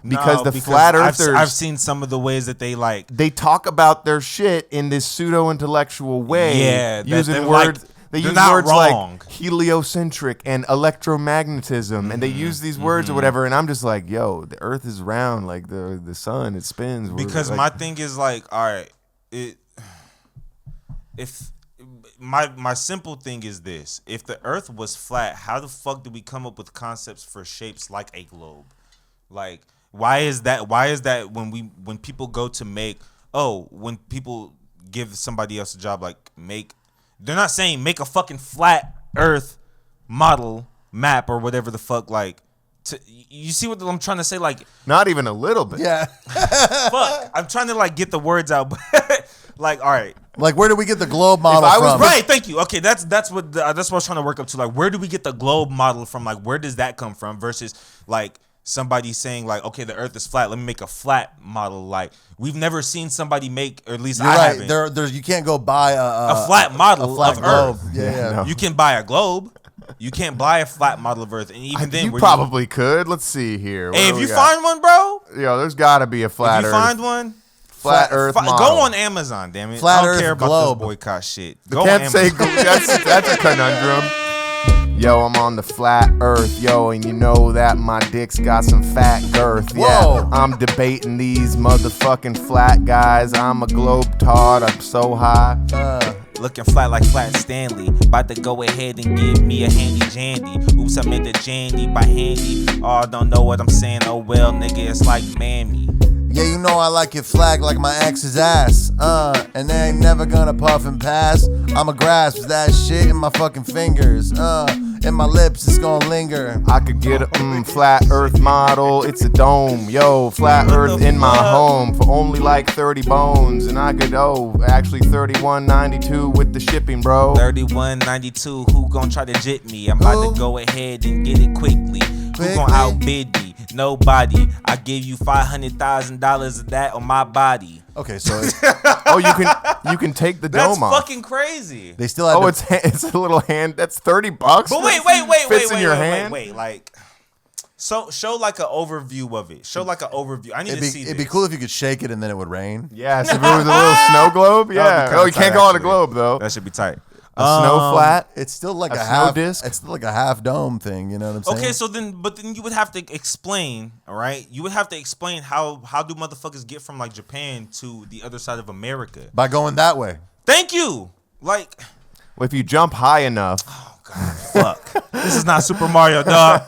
Because the flat earthers, I've seen some of the ways that they talk about their shit in this pseudo intellectual way. Yeah, using they're words. like- They they're use not words wrong. like heliocentric and electromagnetism, and they use these words or whatever. And I'm just like, yo, the Earth is round, like the sun, it spins. because like, my thing is like, all right, if my simple thing is this: if the Earth was flat, how the fuck did we come up with concepts for shapes like a globe? Like, why is that when people go to when people give somebody else a job, like they're not saying make a fucking flat Earth model map or whatever the fuck, like. You see what I'm trying to say? Like, not even a little bit. Yeah. fuck. I'm trying to get the words out, but like, all right. Like, where did we get the globe model I was from? Right, thank you. Okay, that's what I was trying to work up to. Like, where do we get the globe model from? Like, where does that come from? Versus like somebody saying like, okay, the Earth is flat. Let me make a flat model. Like, we've never seen somebody make, or at least You're I right. haven't. There's you can't go buy a flat model a flat of globe. Earth. Yeah. no. You can buy a globe. You can't buy a flat model of Earth, and even then, You where probably could. Let's see here. Hey, What if do you we got? find one, bro. Yo, there's got to be a flat If you Earth. find one. Flat Earth model. Go on Amazon, damn it. Flat I don't Earth care about globe. this boycott shit. Go Can't on say Amazon. that's a conundrum. Yo, I'm on the flat Earth, yo, and you know that my dick's got some fat girth. Yeah, Whoa. I'm debating these motherfucking flat guys. I'm a globe tard, I'm so high. looking flat like Flat Stanley. About to go ahead and give me a handy jandy. Oops, I meant the jandy by handy. Oh, don't know what I'm saying. Oh well, nigga, it's like mammy. Yeah, you know I like it flag like my ex's ass. And they ain't never gonna puff and pass. I'ma grasp that shit in my fucking fingers. In my lips, it's gonna linger. I could get a flat earth model, it's a dome. Yo, flat earth in my home for only like 30 bones. And I could, actually 31.92 with the shipping, bro. 31.92, who gon' try to jit me? I'm about to go ahead and get it quickly. Who gon' outbid me? Nobody. I give you $500,000 of that on my body. Okay, so you can take the That's dome off. fucking crazy. they still had It's a little hand. That's $30. But wait, hand. like, so show like an overview of it. Show like an overview. I need to see this. It'd be cool if you could shake it and then it would rain. Yes, if it was a little snow globe. Yeah. kinda You can't tight, call it a actually. globe though. That should be tight. A snow flat. It's still like A a snow half disc? It's still like a half dome thing. You know what I'm saying? Okay, so then you would have to explain, all right? You would have to explain how do motherfuckers get from like Japan to the other side of America? By going that way. Thank you. Like, Well, if you jump high enough, oh god, fuck. This is not Super Mario, dog.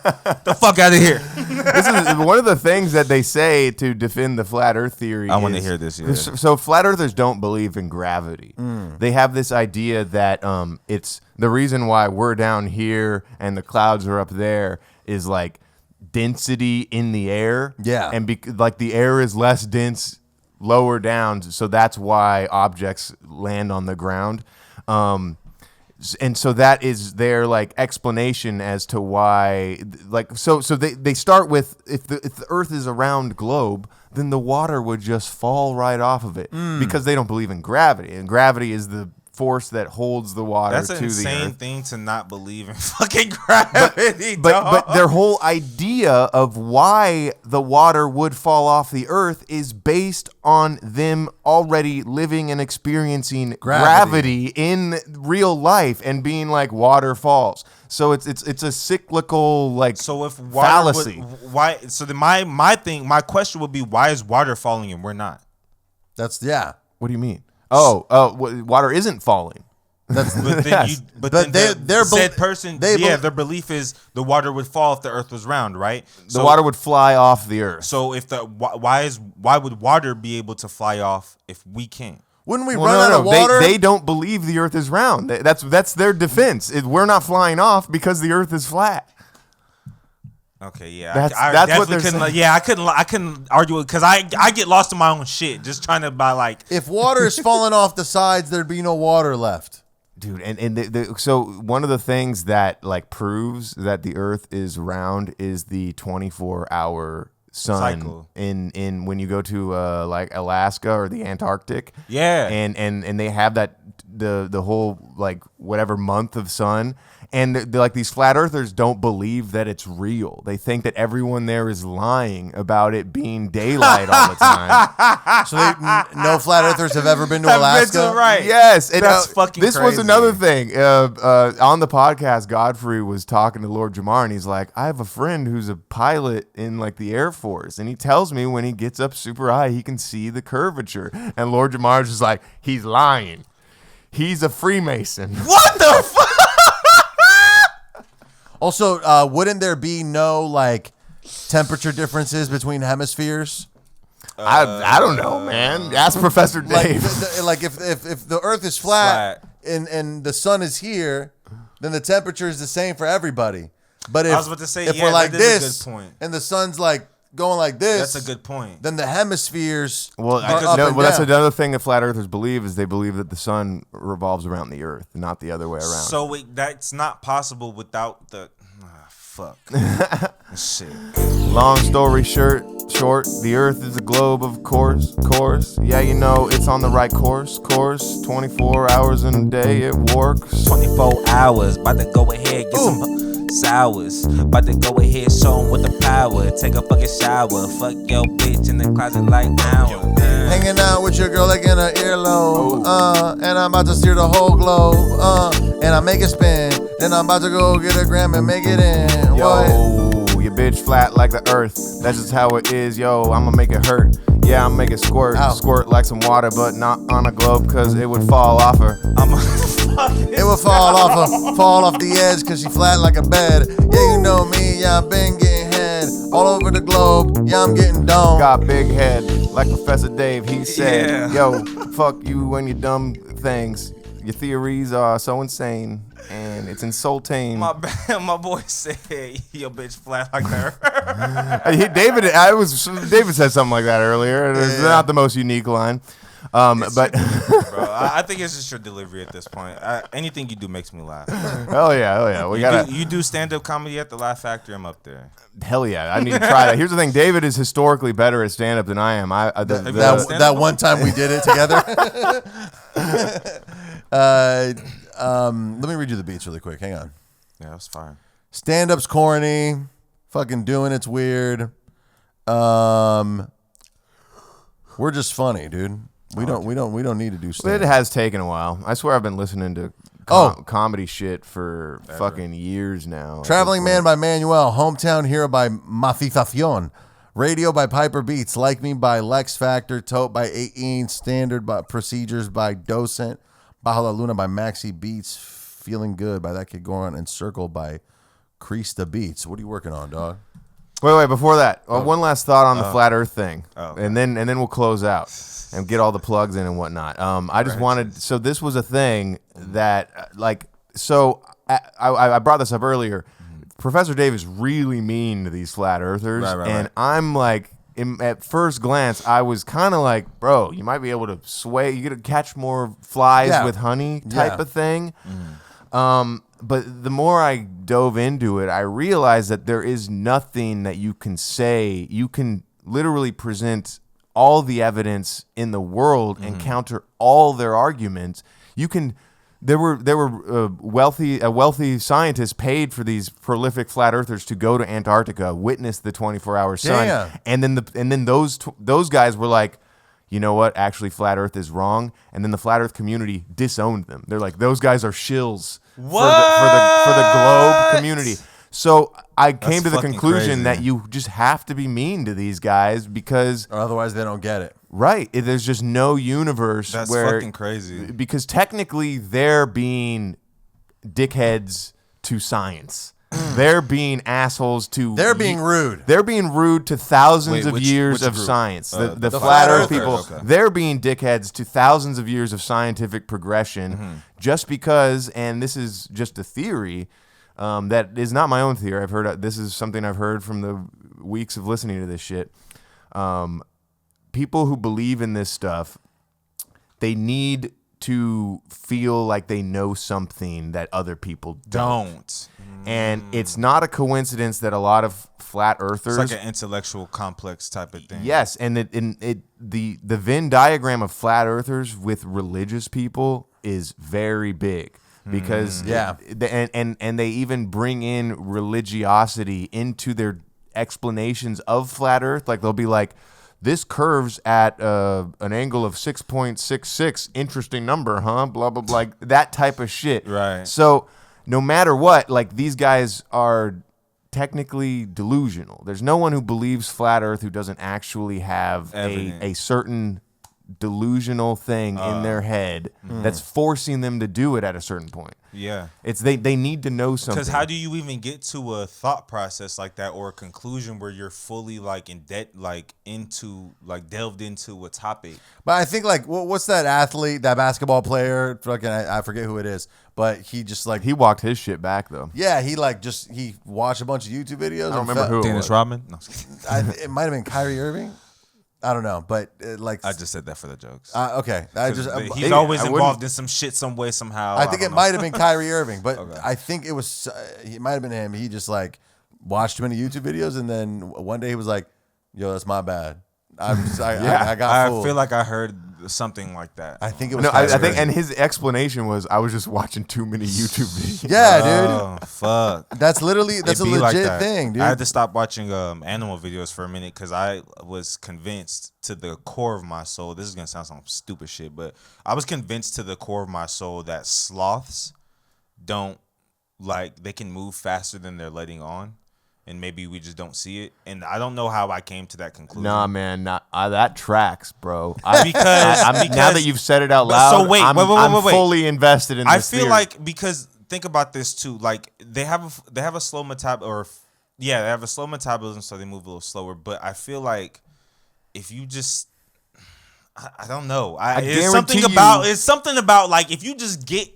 The fuck out of here. this is one of the things that they say to defend the flat Earth theory. I want to is- hear this. Yeah. So flat earthers don't believe in gravity. They have this idea that it's the reason why we're down here and the clouds are up there is like density in the air. Yeah. And like the air is less dense lower down, so that's why objects land on the ground. And so that is their like explanation as to why, like, so they start with if the Earth is a round globe, then the water would just fall right off of it because they don't believe in gravity, and gravity is the force that holds the water That's to an the insane earth. thing to not believe in fucking gravity, But their whole idea of why the water would fall off the earth is based on them already living and experiencing gravity in real life and being like water falls. So it's a cyclical like so if water fallacy. why? So then my question would be, why is water falling and we're not? That's yeah. What do you mean? Water isn't falling. That's But then Yes. their belief is the water would fall if the earth was round, right? The water would fly off the earth. So if why would water be able to fly off if we can't? Wouldn't we Well, run out of water? They don't believe the earth is round. That's their defense. We're not flying off because the earth is flat. Okay, yeah, That's what they're saying. Yeah, I couldn't argue it because I get lost in my own shit just trying to buy like. If water is falling off the sides, there'd be no water left. Dude, so one of the things that like proves that the Earth is round is the 24-hour sun Cycle. in when you go to like Alaska or the Antarctic. Yeah. and they have that the whole like whatever month of sun. And they're like these flat earthers don't believe that it's real. They think that everyone there is lying about it being daylight all the time. So no flat earthers have ever been to Alaska. Right. Yes, and That's fucking This was crazy. another thing. On the podcast, Godfrey was talking to Lord Jamar, and he's like, "I have a friend who's a pilot in like the Air Force, and he tells me when he gets up super high, he can see the curvature." And Lord Jamar's just like, "He's lying. He's a Freemason." What the fuck? Also, wouldn't there be no like temperature differences between hemispheres? I don't know, man. Ask Professor Like, Dave. like if the Earth is flat, and the sun is here, then the temperature is the same for everybody. But if I was about to say, if yeah, we're like that is a this, good point. and the sun's like going like this, That's a good point. then the hemispheres Well, are up and that's down. another thing that flat earthers believe is they believe that the sun revolves around the earth, not the other way around. So that's not possible without the fuck shit. Long story short, the earth is a globe, of course. Yeah, you know, it's on the right course. 24 hours in a day, it works. 24 hours, about to go ahead, get some sours. About to go ahead, show 'em with the power. Take a fucking shower, fuck your bitch in the closet like hours. Hanging out with your girl like in her earlobe, and I'm about to steer the whole globe, and I make it spin, then I'm about to go get a gram and make it in. Yo, your bitch flat like the earth. That's just how it is, yo. I'ma make it hurt. Yeah, I'ma make it squirt. Ow. Squirt like some water, but not on a globe, cause it would fall off her. I'm a It would fall off the edge because she flat like a bed. Yeah, you know me, yeah, I've been getting head all over the globe. Yeah, I'm getting domed. Got big head, like Professor Dave. He said, Yeah. "Yo, fuck you and your dumb things. Your theories are so insane, and it's insulting." My boy said, "Yo, bitch, flat like her." David said something like that earlier. It's not the most unique line, but Bro, I think it's just your delivery at this point. Anything you do makes me laugh. hell yeah, we gotta. You do stand-up comedy at the Laugh Factory, I'm up there. Hell yeah, I need to try that. Here's the thing: David is historically better at stand-up than I am. That one time we did it together. Let me read you the beats really quick. Hang on. Yeah, that's fine. Stand-up's corny. Fucking doing it's weird. We're just funny, dude. We don't need to do It stand-up. has taken a while. I swear I've been listening to comedy shit for fucking years now. Traveling Man by Manuel. Hometown Hero by Mafifacion. Radio by Piper Beats. Like Me by Lex Factor. Tote by 18. Standard by Procedures by Docent. Bajo La Luna by Maxi Beats. Feeling Good by That Kid Goran. And Circle by Krista Beats. What are you working on, dog? Wait, before that, one last thought on the flat Earth thing, okay. and then we'll close out and get all the plugs in and whatnot. I just wanted, so this was a thing that, I brought this up earlier. Professor Dave is really mean to these flat earthers, and I'm like, at first glance, I was kind of like, bro, you might be able to sway, you get to catch more flies with honey type of thing. But the more I dove into it, I realized that there is nothing that you can say. You can literally present all the evidence in the world and counter all their arguments. You can. There were wealthy scientists paid for these prolific flat earthers to go to Antarctica, witness the 24-hour sun, and then those guys were like, you know what? Actually, flat Earth is wrong, and then the flat Earth community disowned them. They're like, those guys are shills for the globe community. So I came to the conclusion that you just have to be mean to these guys because, or otherwise they don't get it. Right? There's just no universe where fucking crazy. Because technically they're being dickheads to science. They're being assholes to. They're being rude. They're being rude to thousands of years of science. The flat Earth people, they're being dickheads to thousands of years of scientific progression just because, and this is just a theory, that is not my own theory. This is something I've heard from the weeks of listening to this shit. People who believe in this stuff, they need to feel like they know something that other people don't. And it's not a coincidence that a lot of flat earthers, it's like an intellectual complex type of thing. Yes, and the Venn diagram of flat earthers with religious people is very big because and they even bring in religiosity into their explanations of flat earth. Like they'll be like, this curves at an angle of 6.66. Interesting number, huh? Blah, blah, blah. Like that type of shit. Right. So no matter what, like these guys are technically delusional. There's no one who believes flat earth who doesn't actually have a certain delusional thing in their head that's forcing them to do it at a certain point. Yeah. It's they need to know something. Because how do you even get to a thought process like that or a conclusion where you're fully like in debt, like into like delved into a topic? But I think like what's that athlete, that basketball player? Fucking I forget who it is, but he just like he walked his shit back though. Yeah, he watched a bunch of YouTube videos. I don't remember who. Dennis Rodman? No, it might have been Kyrie Irving. I don't know, but I just said that for the jokes. Okay, he's always involved in some shit, some way, somehow. I think it might have been Kyrie Irving, but I think it was. It might have been him. He just like watched too many YouTube videos, and then one day he was like, "Yo, that's my bad. I got fooled." I feel like I heard something like that. I think it was. No, I think, and his explanation was, "I was just watching too many YouTube videos." Yeah, dude. Oh fuck. That's a legit thing, dude. I had to stop watching animal videos for a minute because I was convinced to the core of my soul. This is gonna sound some stupid shit, but I was convinced to the core of my soul that sloths they can move faster than they're letting on. and maybe we just don't see it. And I don't know how I came to that conclusion. Nah, man, that tracks, bro. Because now that you've said it out loud, so wait, I'm fully invested in this I feel theory. like, because think about this too. Like they have a slow they have a slow metabolism, so they move a little slower. But I feel like if you just, I don't know. It's something about like if you just get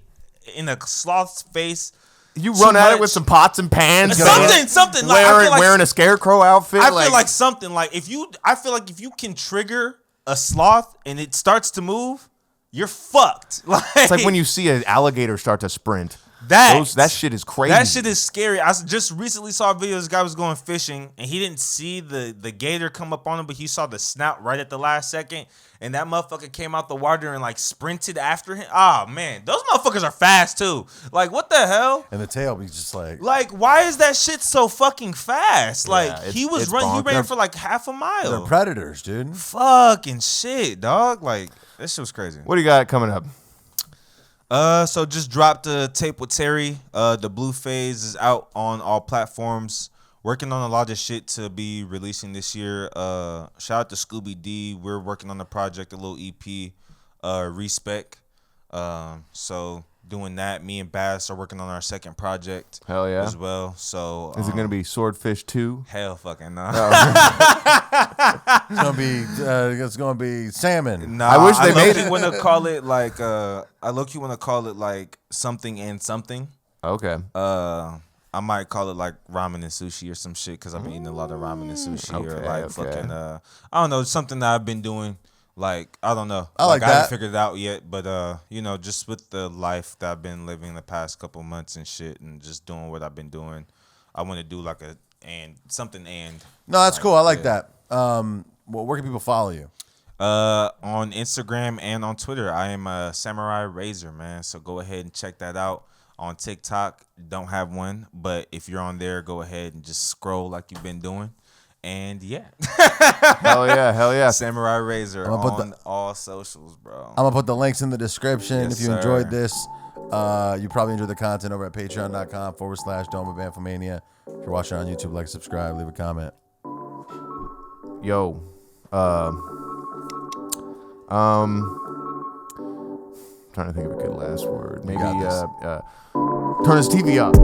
in a sloth's face. You run at it with some pots and pans. Something like wearing a scarecrow outfit. I feel like something like if you can trigger a sloth and it starts to move, you're fucked. It's like when you see an alligator start to sprint. That shit is crazy. That shit is scary. I just recently saw a video. This guy was going fishing and he didn't see the gator come up on him, but he saw the snout right at the last second, and that motherfucker came out the water and like sprinted after him. Oh man, those motherfuckers are fast too. Like what the hell? And the tail be just like why is that shit so fucking fast? Like he ran for like half a mile. They're predators, dude. Fucking shit, dog. Like that shit was crazy. What do you got coming up? So just dropped a tape with Terry. The Blue Phase is out on all platforms. Working on a lot of shit to be releasing this year. Shout out to Scooby D. We're working on the project, a little EP, Respec. So doing that. Me and Bass are working on our second project. Hell yeah. As well. So is it gonna be Swordfish 2? Hell fucking no. It's gonna be salmon. Nah, I wish they made it. Want to call it like I look. You want to call it like something and something. Okay. I might call it like ramen and sushi or some shit because I've been eating a lot of ramen and sushi or like fucking I don't know, something that I've been doing. Like I don't know. I haven't figured it out yet, but you know, just with the life that I've been living the past couple months and shit, and just doing what I've been doing, I want to do like something. No, that's cool. I like that. Well, where can people follow you? On Instagram and on Twitter, I am Samurai Razr, man. So go ahead and check that out. On TikTok, don't have one, but if you're on there, go ahead and just scroll like you've been doing. And yeah. Hell yeah. Samurai Razr on all socials, bro. I'm gonna put the links in the description. Yes, if you enjoyed this, you probably enjoyed the content over at patreon.com/Dome of Bamfomania. If you're watching on YouTube, like, subscribe, leave a comment. Yo. Trying to think of a good last word. Maybe turn his TV up.